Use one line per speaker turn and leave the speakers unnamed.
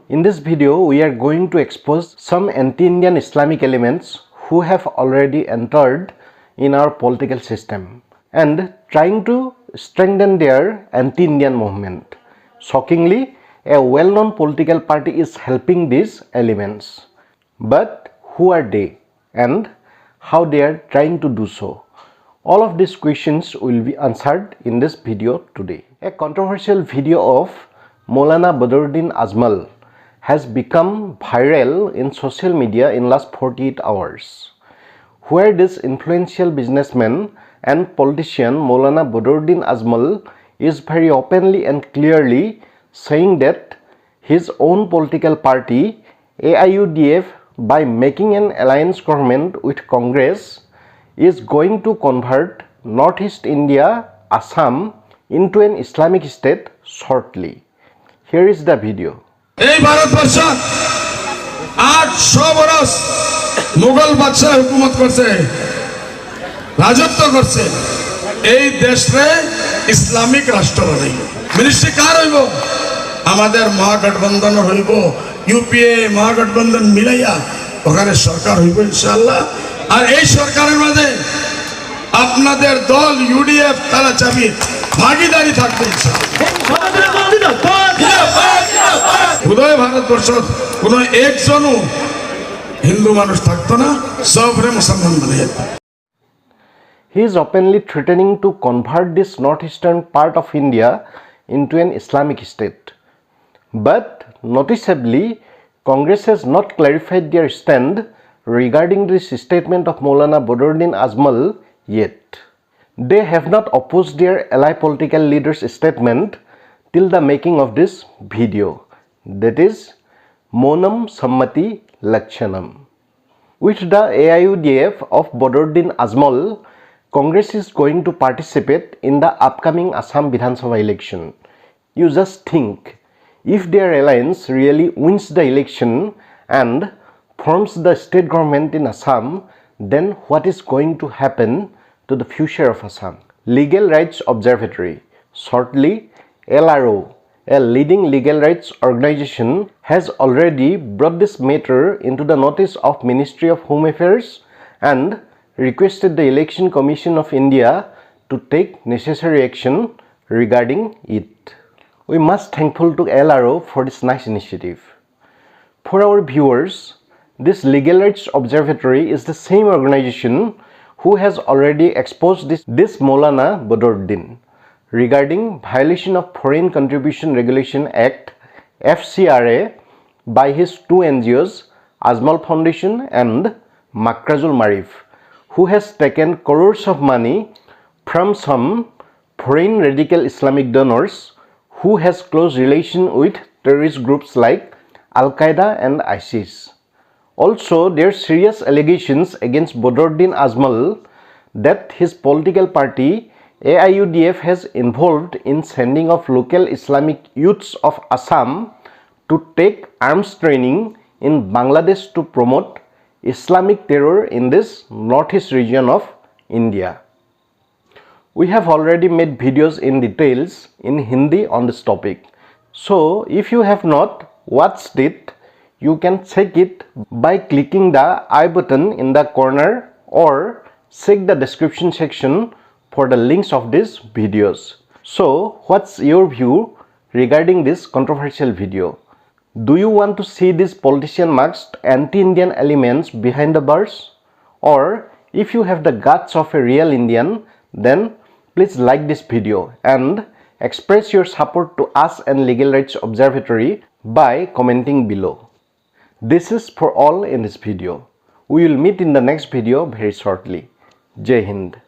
In this video, we are going to expose some anti-Indian Islamic elements who have already entered in our political system and trying to strengthen their anti-Indian movement. Shockingly, a well-known political party is helping these elements. But who are they and how they are trying to do so? All of these questions will be answered in this video today. A controversial video of Maulana Badruddin Ajmal has become viral in social media in last 48 hours, where this influential businessman and politician Maulana Badruddin Ajmal is very openly and clearly saying that his own political party AIUDF, by making an alliance government with Congress, is going to convert Northeast India, Assam, into an Islamic state shortly. Here is the video.
এই ভারতবর্ষ 800 বছর মুঘল বাদশাহ হুকুমত করছে, রাজত্ব করছে। এই দেশে Islamic রাষ্ট্র বানাইব। মিনিস্ট্রি কার হইব? আমাদের মহাগঠবন্ধন হইব। ইউপিএ মহাগঠবন্ধন মিলাইয়া ওখানে সরকার হইব ইনশাআল্লাহ। আর এই সরকারের মধ্যে আপনাদের দল ইউডিএফ তারা চাবি ভাগিদারি থাকবে ইনশাআল্লাহ। উদয় ভারতবর্ষ কোনো একজনও হিন্দু মানুষ থাকতো না, সবরে মুসলমান বানিয়ে দিত।
He is openly threatening to convert this northeastern part of India into an Islamic state. But noticeably, Congress has not clarified their stand regarding this statement of Maulana Badruddin Ajmal yet. They have not opposed their ally political leader's statement till the making of this video. That is, Monam Sammati Lakshanam. With the AIUDF of Badruddin Ajmal, Congress is going to participate in the upcoming Assam Vidhan Sabha election. You just think, if their alliance really wins the election and forms the state government in Assam, then what is going to happen to the future of Assam? Legal Rights Observatory, shortly LRO, a leading legal rights organization, has already brought this matter into the notice of Ministry of Home Affairs and requested the Election Commission of India to take necessary action regarding it. We must thankful to LRO for this nice initiative. For our viewers, this Legal Rights Observatory is the same organization who has already exposed this Maulana Badruddin regarding violation of Foreign Contribution Regulation Act FCRA by his two NGOs, Ajmal Foundation and Makrajul Marif, who has taken crores of money from some foreign radical Islamic donors who has close relation with terrorist groups like Al-Qaeda and ISIS. Also, there are serious allegations against Badruddin Ajmal that his political party AIUDF has involved in sending of local Islamic youths of Assam to take arms training in Bangladesh to promote Islamic terror in this northeast region of India. We have already made videos in details in Hindi on this topic. So, if you have not watched it, you can check it by clicking the I button in the corner or check the description section for the links of these videos. So, what's your view regarding this controversial video? Do you want to see these politician masked anti-Indian elements behind the bars? Or if you have the guts of a real Indian, then please like this video and express your support to us and Legal Rights Observatory by commenting below. This is for all in this video. We will meet in the next video very shortly. Jai Hind.